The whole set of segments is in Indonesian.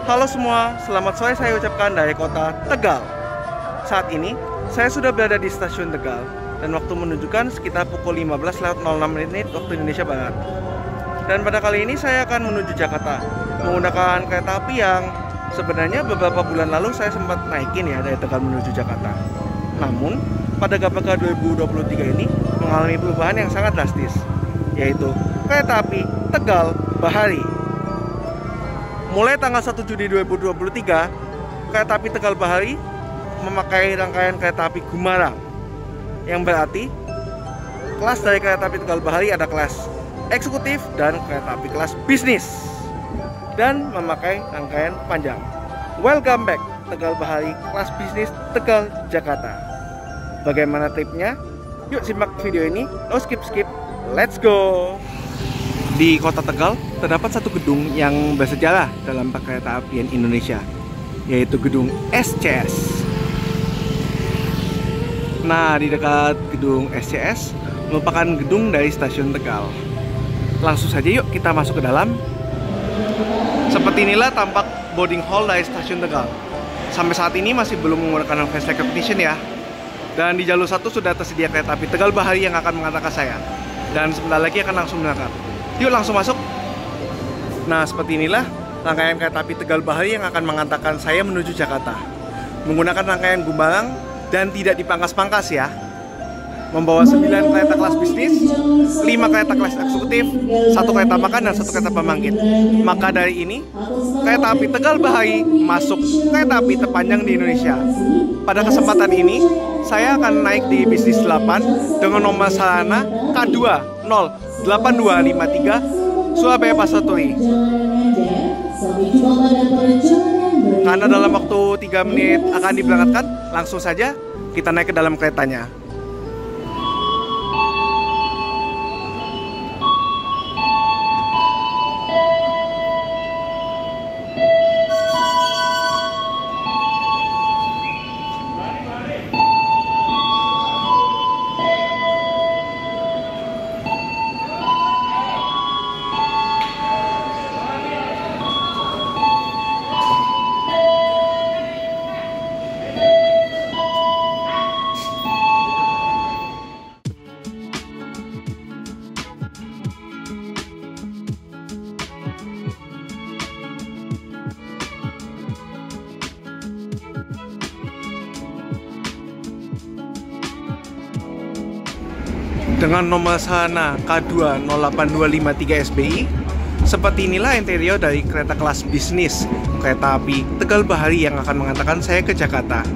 Halo semua, selamat sore saya ucapkan dari kota Tegal. Saat ini, saya sudah berada di stasiun Tegal dan waktu menunjukkan sekitar pukul 15.06 waktu Indonesia Barat. Dan pada kali ini saya akan menuju Jakarta menggunakan kereta api yang sebenarnya beberapa bulan lalu saya sempat naikin ya dari Tegal menuju Jakarta. Namun, pada KPK 2023 ini mengalami perubahan yang sangat drastis, yaitu kereta api Tegal Bahari. Mulai tanggal 1 Juni 2023, kereta api Tegal Bahari memakai rangkaian kereta api Gumarang, yang berarti kelas dari kereta api Tegal Bahari ada kelas eksekutif dan kereta api kelas bisnis, dan memakai rangkaian panjang. Welcome back Tegal Bahari kelas bisnis Tegal Jakarta. Bagaimana tripnya? Yuk simak video ini, no skip, let's go! Di kota Tegal terdapat satu gedung yang bersejarah dalam perkereta apian Indonesia, yaitu gedung SCS. Nah, di dekat gedung SCS merupakan gedung dari stasiun Tegal. Langsung saja yuk kita masuk ke dalam. Seperti inilah tampak boarding hall dari stasiun Tegal. Sampai saat ini masih belum menggunakan face recognition ya. Dan di jalur 1 sudah tersedia kereta api Tegal Bahari yang akan mengantarkan saya. Dan sebentar lagi akan langsung berangkat. Yuk langsung masuk. Nah, seperti inilah rangkaian kereta api Tegal Bahari yang akan mengantarkan saya menuju Jakarta. Menggunakan rangkaian Gumarang dan tidak dipangkas-pangkas ya. Membawa 9 kereta kelas bisnis, 5 kereta kelas eksekutif, 1 kereta makan dan 1 kereta pembangkit. Maka dari ini, kereta api Tegal Bahari masuk kereta api terpanjang di Indonesia. Pada kesempatan ini, saya akan naik di bisnis 8 dengan nomor sarana K208253 Surabaya Pasar Turi. Karena dalam waktu 3 menit akan diberangkatkan, langsung saja kita naik ke dalam keretanya. Dengan nomor sarana K208253 SBI, seperti inilah interior dari kereta kelas bisnis kereta api Tegal Bahari yang akan mengantarkan saya ke Jakarta.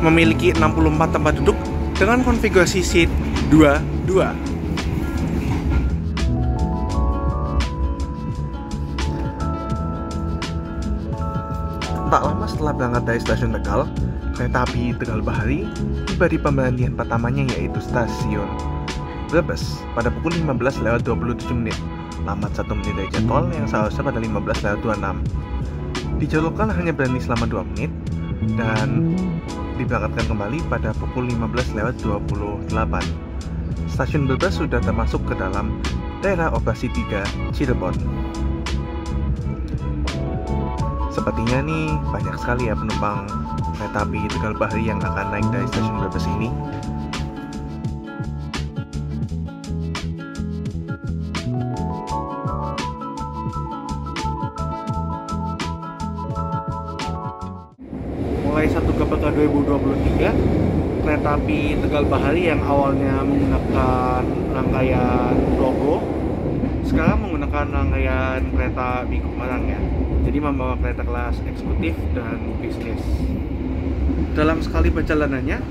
Memiliki 64 tempat duduk dengan konfigurasi seat 2-2. Tak lama setelah berangkat dari stasiun Tegal, kereta api Tegal Bahari tiba di pemberhentian pertamanya, yaitu stasiun Brebes pada pukul 15.27, lambat 1 menit dari jadwal yang seharusnya pada 15.26. Dijadwalkan hanya berhenti selama 2 menit dan diberangkatkan kembali pada pukul 15.28. Stasiun Brebes sudah termasuk ke dalam daerah operasi 3 Cirebon. Sepertinya nih banyak sekali ya penumpang kereta api Tegal Bahari yang akan naik dari stasiun Brebes ini. Mulai 1 KPK 2023, kereta api Tegal Bahari yang awalnya menggunakan rangkaian logo sekarang menggunakan rangkaian kereta api Gumarang ya. Jadi membawa kereta kelas eksekutif dan bisnis. Dalam sekali perjalanannya,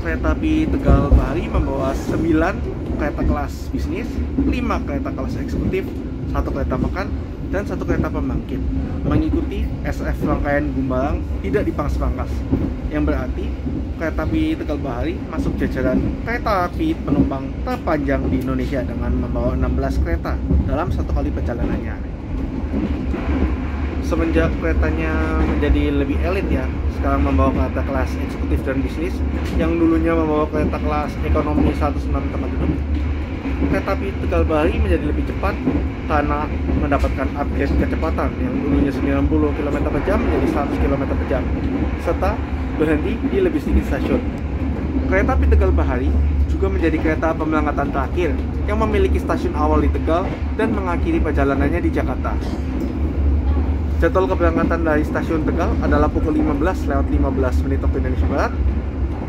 kereta api Tegal Bahari membawa 9 kereta kelas bisnis, 5 kereta kelas eksekutif, 1 kereta makan, dan 1 kereta pembangkit. Mengikuti SF rangkaian Gumarang tidak dipangkas-pangkas, yang berarti kereta api Tegal Bahari masuk jajaran kereta api penumpang terpanjang di Indonesia dengan membawa 16 kereta dalam 1 kali perjalanannya. Semenjak keretanya menjadi lebih elit ya, sekarang membawa kereta kelas eksekutif dan bisnis, yang dulunya membawa kereta kelas ekonomi 106 tempat duduk, kereta api Tegal Bahari menjadi lebih cepat karena mendapatkan upgrade kecepatan yang dulunya 90 km per jam menjadi 100 km per jam, serta berhenti di lebih sedikit stasiun. Kereta api Tegal Bahari juga menjadi kereta pemberangkatan terakhir yang memiliki stasiun awal di Tegal dan mengakhiri perjalanannya di Jakarta. Jadwal keberangkatan dari stasiun Tegal adalah pukul 15:15 waktu Indonesia Barat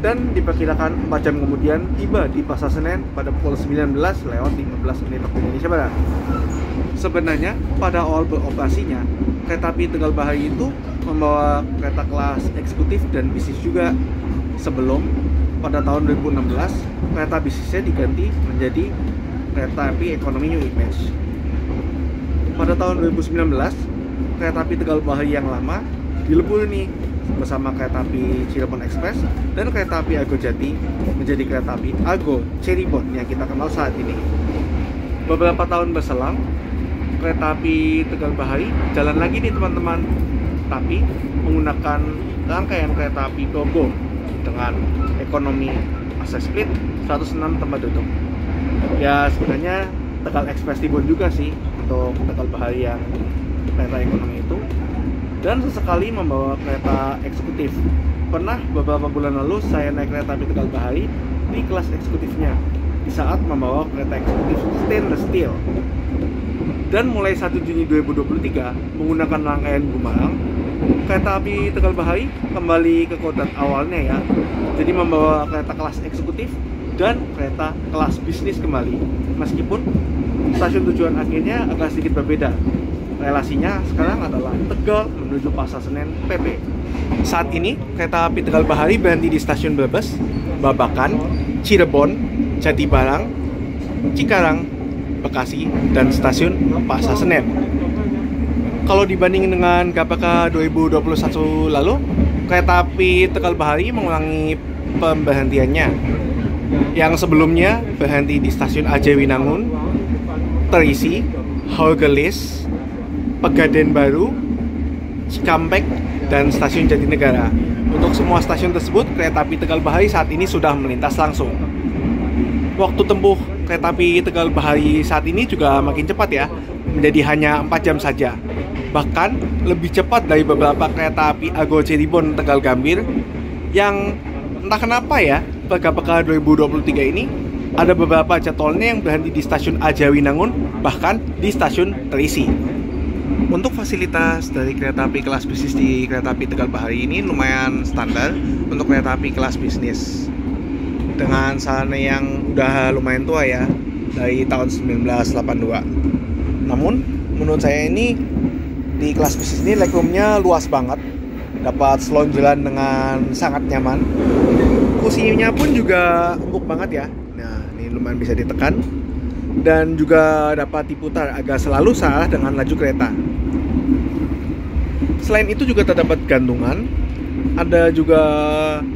dan diperkirakan 4 jam kemudian tiba di Pasar Senen pada pukul 19:15 waktu Indonesia Barat. Sebenarnya pada awal beroperasinya, kereta api Tegal Bahari itu membawa kereta kelas eksekutif dan bisnis juga, sebelum pada tahun 2016 kereta bisnisnya diganti menjadi kereta api ekonomi New Image. Pada tahun 2019 kereta api Tegal Bahari yang lama dilebur nih bersama kereta api Cirebon Express dan kereta api Argo Jati menjadi kereta api Argo Cirebon yang kita kenal saat ini. Beberapa tahun berselang, kereta api Tegal Bahari jalan lagi nih teman-teman, tapi menggunakan rangkaian kereta api Progo dengan ekonomi AC split 106 tempat duduk. Ya sebenarnya Tegal Express Tibun juga sih untuk Tegal Bahari yang kereta ekonomi itu, dan sesekali membawa kereta eksekutif. Pernah beberapa bulan lalu saya naik kereta api Tegal Bahari di kelas eksekutifnya di saat membawa kereta eksekutif stainless steel. Dan mulai 1 Juni 2023 menggunakan rangkaian Gumarang, kereta api Tegal Bahari kembali ke kodrat awalnya ya. Jadi membawa kereta kelas eksekutif dan kereta kelas bisnis kembali. Meskipun stasiun tujuan akhirnya agak sedikit berbeda. Relasinya sekarang adalah Tegal menuju Pasar Senen PP. Saat ini kereta api Tegal Bahari berhenti di stasiun Brebes, Babakan, Cirebon, Jatibarang, Cikarang, Bekasi, dan stasiun Pasar Senen. Kalau dibanding dengan KPK 2021 lalu, kereta api Tegal Bahari mengulangi pemberhentiannya. Yang sebelumnya berhenti di stasiun Ajewinangun, Terisi, Haugelis, Pegadaian Baru, Cikampek, dan stasiun Jatinegara. Untuk semua stasiun tersebut, kereta api Tegal Bahari saat ini sudah melintas langsung. Waktu tempuh kereta api Tegal Bahari saat ini juga makin cepat ya, menjadi hanya 4 jam saja. Bahkan lebih cepat dari beberapa kereta api Argo Cirebon Tegal Gambir yang entah kenapa ya, PKPK 2023 ini ada beberapa jadwalnya yang berhenti di stasiun Ajawinangun, bahkan di stasiun Terisi. Untuk fasilitas dari kereta api kelas bisnis di kereta api Tegal Bahari ini lumayan standar untuk kereta api kelas bisnis, dengan sarana yang udah lumayan tua ya, dari tahun 1982. Namun menurut saya ini di kelas bisnis ini legroomnya luas banget, dapat selonjoran dengan sangat nyaman. Kursinya pun juga empuk banget ya. Nah ini lumayan bisa ditekan dan juga dapat diputar agar selalu searah dengan laju kereta. Selain itu juga terdapat gantungan, ada juga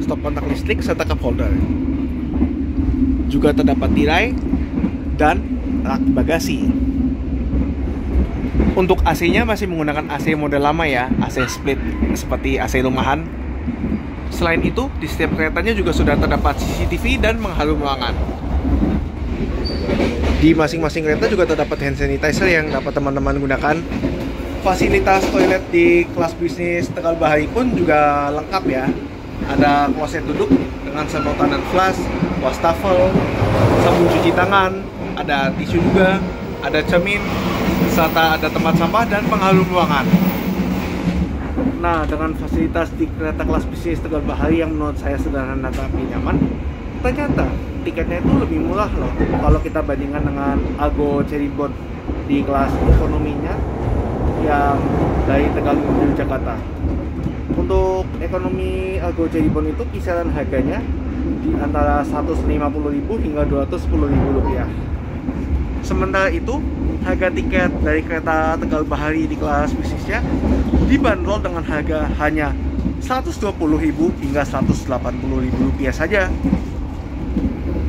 stop kontak listrik serta cup holder. Juga terdapat tirai dan rak bagasi. Untuk AC-nya masih menggunakan AC model lama ya, AC split seperti AC rumahan. Selain itu, di setiap keretanya juga sudah terdapat CCTV dan mengharu ruangan. Di masing-masing kereta juga terdapat hand sanitizer yang dapat teman-teman gunakan. Fasilitas toilet di kelas bisnis Tegal Bahari pun juga lengkap ya. Ada kloset duduk dengan sedotan dan flash, wastafel, sabun cuci tangan, ada tisu juga, ada cermin, serta ada tempat sampah dan pengharum ruangan. Nah, dengan fasilitas di kereta kelas bisnis Tegal Bahari yang menurut saya sederhana tapi nyaman, ternyata tiketnya itu lebih murah loh kalau kita bandingkan dengan Argo Cirebon di kelas ekonominya yang dari Tegal menuju Jakarta. Untuk ekonomi Argo Cirebon itu kisaran harganya di antara 150.000 hingga 210.000 rupiah. Sementara itu, harga tiket dari kereta Tegal Bahari di kelas bisnisnya dibanderol dengan harga hanya 120.000 hingga 180.000 rupiah saja.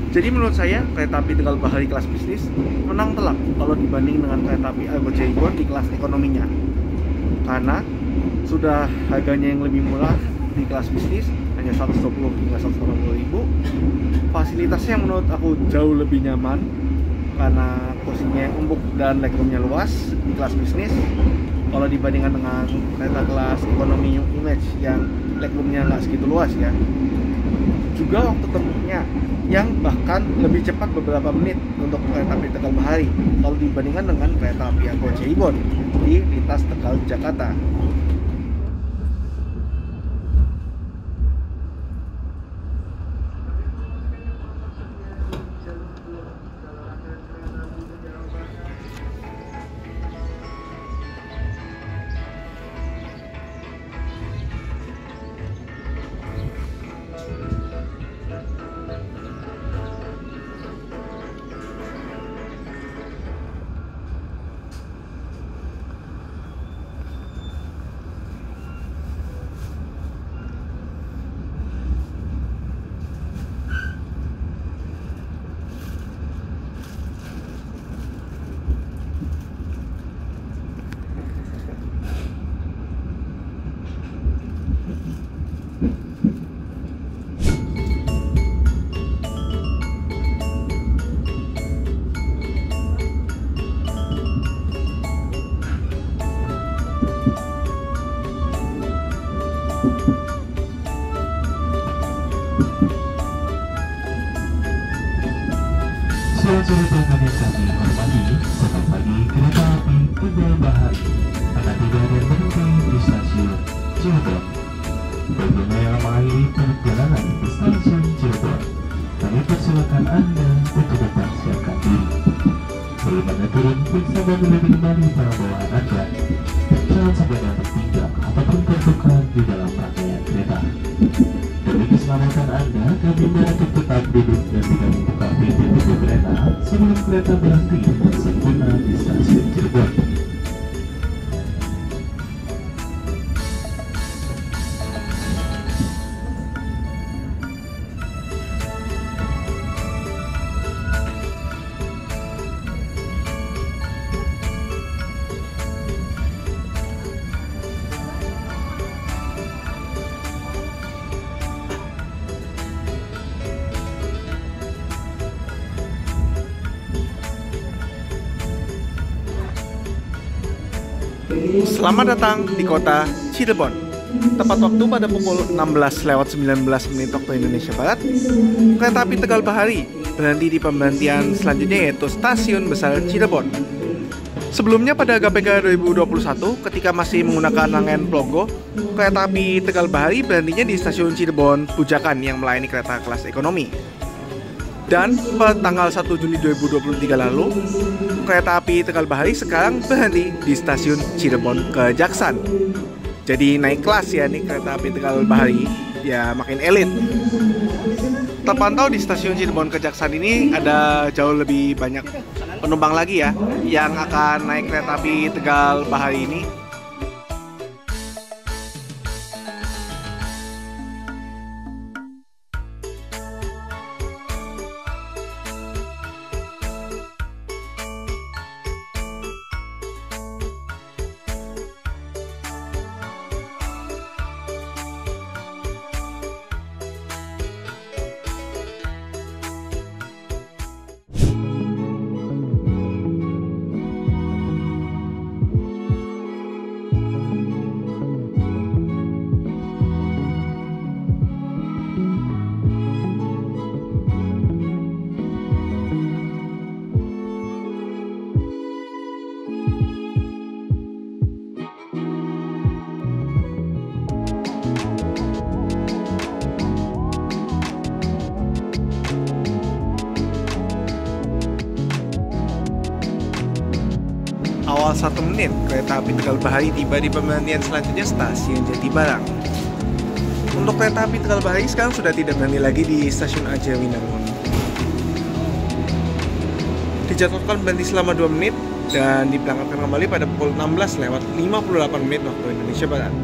Jadi menurut saya kereta api Tegal Bahari kelas bisnis menang telak kalau dibanding dengan kereta api Argo Cirebon di kelas ekonominya, karena sudah harganya yang lebih murah di kelas bisnis hanya 120 hingga 180.000. Fasilitasnya yang menurut aku jauh lebih nyaman karena kursinya yang empuk dan legroomnya luas di kelas bisnis. Kalau dibandingkan dengan kereta kelas ekonomi image yang legroomnya nggak segitu luas ya. Juga waktu tempuhnya yang bahkan lebih cepat beberapa menit untuk kereta api Tegal Bahari kalau dibandingkan dengan kereta api Argo Cirebon di lintas Tegal Jakarta. Saudara-saudara yang kami hormati, selamat pagi. Kereta api Tegal Bahari akan tiba dan berhenti di stasiun Cirebon. Bagian yang mengakhiri perjalanan di stasiun Cirebon, kami persilakan Anda untuk tetap siapkan diri. Sebelum Anda turun, periksa dan lebih kembali barang bawaan Anda. Jangan sampai Anda tertinggal ataupun tertukar di dalam rangkaian kereta. Demi keselamatan Anda, kami untuk tetap duduk dan tidak membuka pintu kereta sebelum kereta berhenti sempurna di stasiun Cirebon. Selamat datang di kota Cirebon. Tepat waktu pada pukul 16:19 waktu Indonesia Barat, kereta api Tegal Bahari berhenti di pemberhentian selanjutnya yaitu Stasiun Besar Cirebon. Sebelumnya pada GPK 2021 ketika masih menggunakan rangkaian Plogo, kereta api Tegal Bahari berhentinya di Stasiun Cirebon Bujakan yang melayani kereta kelas ekonomi. Dan pada tanggal 1 Juni 2023 lalu, kereta api Tegal Bahari sekarang berhenti di stasiun Cirebon Kejaksan. Jadi naik kelas ya nih kereta api Tegal Bahari, ya makin elit. Terpantau di stasiun Cirebon Kejaksan ini ada jauh lebih banyak penumpang lagi ya yang akan naik kereta api Tegal Bahari ini. Awal 1 menit, kereta api Tegal Bahari tiba di pemberhentian selanjutnya Stasiun Jatibarang. Untuk kereta api Tegal Bahari sekarang sudah tidak berhenti lagi di Stasiun Aja Winangun. Dijadwalkan berhenti selama 2 menit dan diberangkatkan kembali pada pukul 16:58 waktu Indonesia Barat.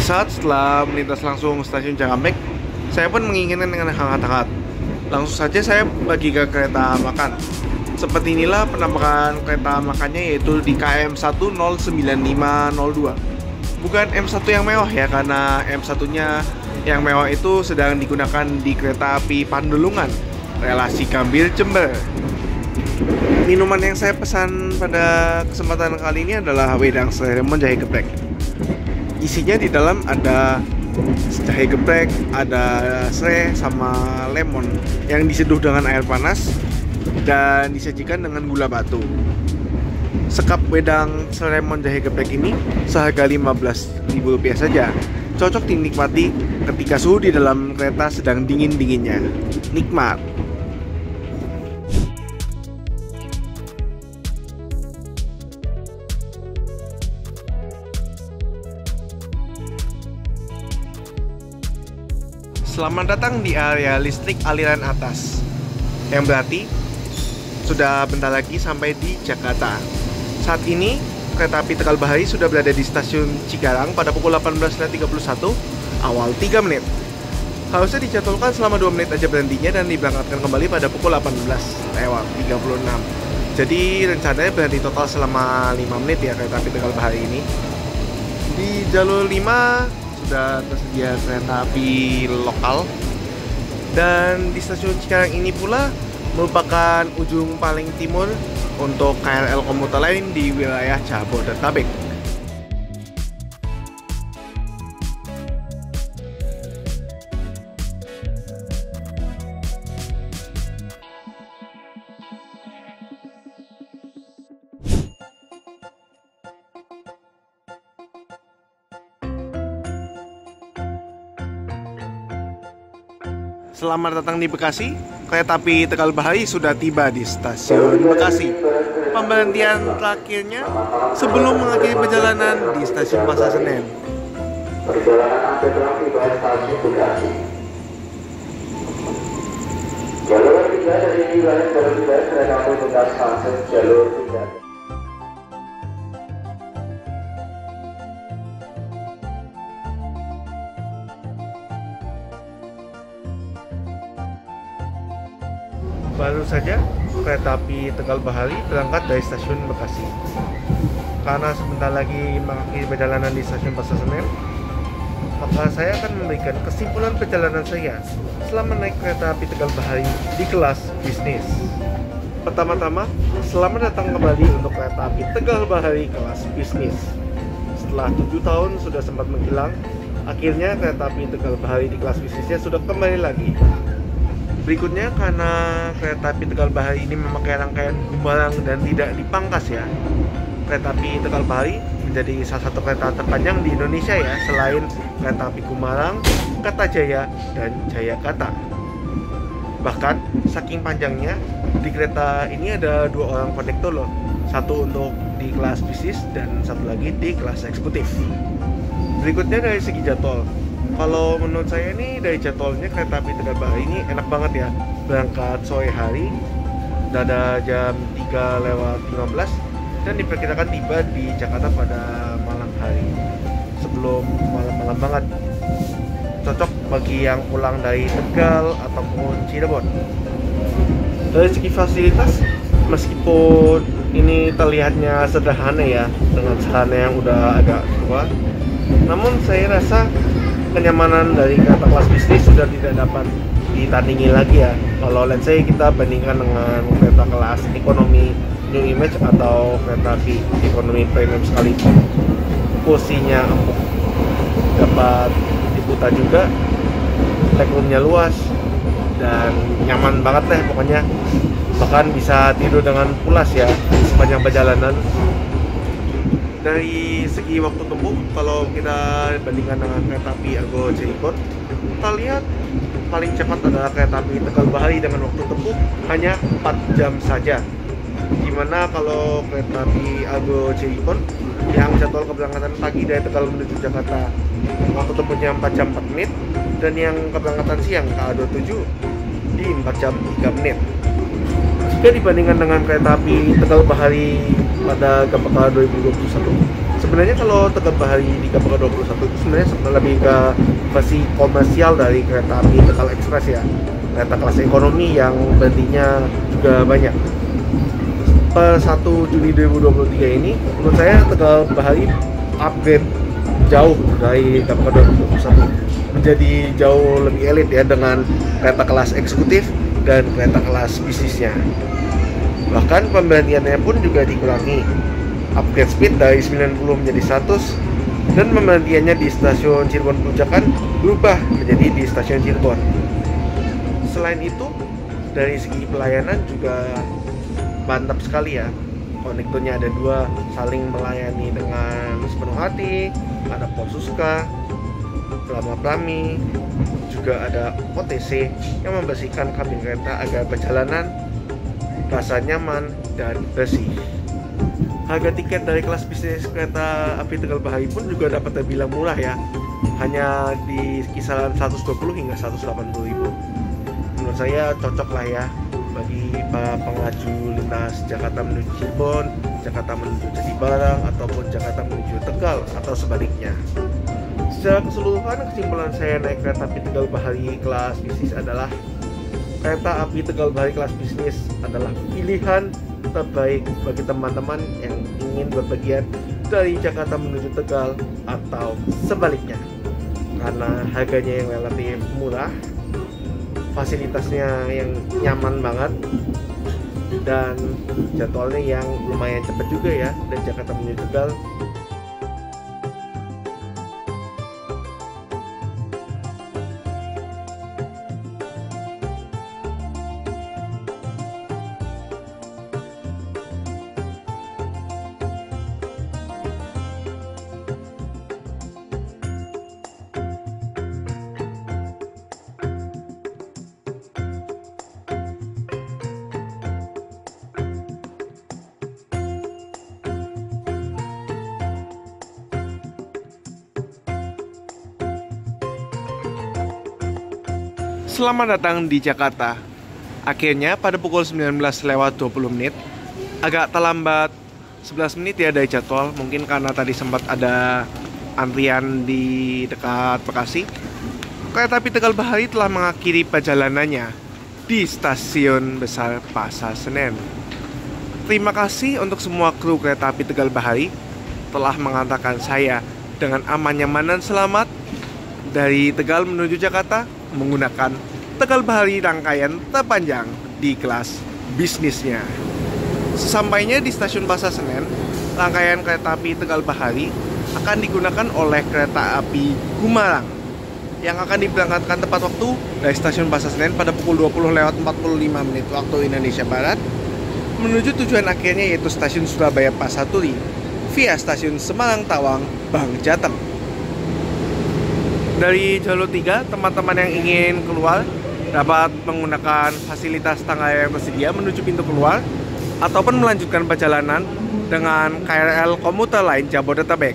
Sesaat setelah melintas langsung stasiun Cikampek, saya pun menginginkan dengan hangat-hangat. Langsung saja saya bagi ke kereta makan. Seperti inilah penampakan kereta makannya, yaitu di KM 109502. Bukan M1 yang mewah ya, karena M1-nya yang mewah itu sedang digunakan di kereta api Pandulungan, relasi Gambir Jember. Minuman yang saya pesan pada kesempatan kali ini adalah wedang selai lemon jahe geprek. Isinya di dalam ada jahe geprek, ada serai sama lemon yang diseduh dengan air panas dan disajikan dengan gula batu. Sekap wedang selai lemon jahe geprek ini seharga Rp15.000 saja. Cocok dinikmati ketika suhu di dalam kereta sedang dingin-dinginnya. Nikmat. Selamat datang di area listrik aliran atas, yang berarti sudah bentar lagi sampai di Jakarta. Saat ini kereta api Tegal Bahari sudah berada di stasiun Cikarang pada pukul 18.31 awal 3 menit. Harusnya dijadwalkan selama 2 menit aja berhentinya dan diberangkatkan kembali pada pukul 18.36. Jadi rencananya berhenti total selama 5 menit ya kereta api Tegal Bahari ini. Di jalur 5 sudah tersedia kereta api lokal, dan di stasiun Cikarang ini pula merupakan ujung paling timur untuk KRL komuter lain di wilayah Jabodetabek. Selamat datang di Bekasi. Kereta api Tegal Bahari sudah tiba di stasiun Bekasi. Pemberhentian terakhirnya sebelum mengakhiri perjalanan di stasiun Pasar Senen. Perjalanan kereta api stasiun Bekasi. Jalur 3 dari wilayah jalur 3 kereta api Bekasi Pasar jalur 3. Baru saja kereta api Tegal Bahari berangkat dari stasiun Bekasi. Karena sebentar lagi mengakhiri perjalanan di stasiun Pasar Senen, maka saya akan memberikan kesimpulan perjalanan saya selama naik kereta api Tegal Bahari di kelas bisnis. Pertama-tama, selamat datang kembali untuk kereta api Tegal Bahari kelas bisnis. Setelah 7 tahun sudah sempat menghilang, akhirnya kereta api Tegal Bahari di kelas bisnisnya sudah kembali lagi. Berikutnya, karena kereta api Tegal Bahari ini memakai rangkaian Gumarang dan tidak dipangkas ya, kereta api Tegal Bahari menjadi salah satu kereta terpanjang di Indonesia ya, selain kereta api Gumarang, Kertajaya, dan Jayakata. Bahkan saking panjangnya, di kereta ini ada 2 orang kondektor loh, satu untuk di kelas bisnis dan satu lagi di kelas eksekutif. Berikutnya dari segi jadwal. Kalau menurut saya ini dari jadwalnya kereta api Tegal Bahari ini enak banget ya. Berangkat sore hari, ada jam 3:15 dan diperkirakan tiba di Jakarta pada malam hari sebelum malam-malam banget. Cocok bagi yang pulang dari Tegal ataupun Cirebon. Dari segi fasilitas, meskipun ini terlihatnya sederhana ya dengan sarana yang udah agak tua, namun saya rasa kenyamanan dari kereta kelas bisnis sudah tidak dapat ditandingi lagi ya. Kalau let's say kita bandingkan dengan kereta kelas ekonomi New Image atau kereta api ekonomi premium sekali, kursinya empuk, dapat diputar juga, legroomnya luas dan nyaman banget deh pokoknya. Bahkan bisa tidur dengan pulas ya sepanjang perjalanan. Dari segi waktu tempuh, kalau kita bandingkan dengan kereta api Argo Cirebon, kita lihat paling cepat adalah kereta api Tegal Bahari dengan waktu tempuh hanya 4 jam saja. Dimana kalau kereta api Argo Cirebon yang jadwal keberangkatan pagi dari Tegal menuju Jakarta waktu tempuhnya 4 jam 4 menit, dan yang keberangkatan siang KA27 di 4 jam 3 menit. Jika dibandingkan dengan kereta api Tegal Bahari pada Gapaka 2021, Sebenarnya kalau Tegal Bahari di KPK 21 itu sebenarnya lebih ke versi komersial dari kereta api Tegal Express ya. Kereta kelas ekonomi yang berhentinya juga banyak. Per 1 Juni 2023 ini menurut saya Tegal Bahari upgrade jauh dari KPK 2021 menjadi jauh lebih elit ya, dengan kereta kelas eksekutif dan kereta kelas bisnisnya. Bahkan pemberhentiannya pun juga dikurangi, upgrade speed dari 90 menjadi 100, dan pemberhentiannya di stasiun Cirebon Pujakan berubah menjadi di stasiun Cirebon. Selain itu, dari segi pelayanan juga mantap sekali ya. Konektornya ada 2, saling melayani dengan sepenuh hati. Ada Polsuska, Plama-Plami, juga ada OTC yang membersihkan kabin kereta agar perjalanan rasa nyaman dan bersih. Harga tiket dari kelas bisnis kereta api Tegal Bahari pun juga dapat terbilang murah ya, hanya di kisaran 120 hingga 180 ribu. Menurut saya cocok lah ya bagi para penglaju lintas Jakarta menuju Cirebon, Jakarta menuju Jatibarang, ataupun Jakarta menuju Tegal atau sebaliknya. Secara keseluruhan, kesimpulan saya naik kereta api Tegal Bahari kelas bisnis adalah kereta api Tegal Bahari kelas bisnis adalah pilihan terbaik bagi teman-teman yang ingin berpergian dari Jakarta menuju Tegal atau sebaliknya, karena harganya yang relatif murah, fasilitasnya yang nyaman banget, dan jadwalnya yang lumayan cepat juga ya dari Jakarta menuju Tegal. Selamat datang di Jakarta. Akhirnya pada pukul 19:20, agak terlambat 11 menit ya dari jadwal, mungkin karena tadi sempat ada antrian di dekat Bekasi. Kereta api Tegal Bahari telah mengakhiri perjalanannya di Stasiun Besar Pasar Senen. Terima kasih untuk semua kru kereta api Tegal Bahari telah mengantarkan saya dengan aman, nyaman, dan selamat dari Tegal menuju Jakarta menggunakan Tegal Bahari rangkaian terpanjang di kelas bisnisnya. Sesampainya di stasiun Pasar Senen, rangkaian kereta api Tegal Bahari akan digunakan oleh kereta api Gumarang yang akan diberangkatkan tepat waktu dari stasiun Pasar Senen pada pukul 20:45 waktu Indonesia Barat menuju tujuan akhirnya, yaitu stasiun Surabaya Pasar Turi via stasiun Semarang Tawang Bank Jateng. Dari jalur 3, teman-teman yang ingin keluar dapat menggunakan fasilitas tangga yang tersedia menuju pintu keluar ataupun melanjutkan perjalanan dengan KRL komuter lain Jabodetabek.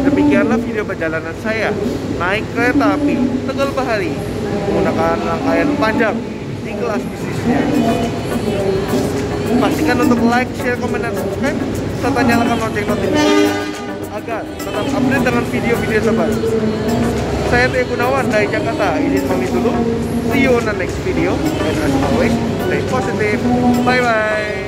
Demikianlah video perjalanan saya naik kereta api Tegal Bahari menggunakan rangkaian panjang di kelas bisnisnya. Pastikan untuk like, share, komen, dan subscribe serta nyalakan lonceng notifikasi agar tetap update dengan video-video terbaru. Saya Tio Gunawan dari Jakarta, izin pamit dulu. See you on the next video. And as always, stay positive. Bye bye.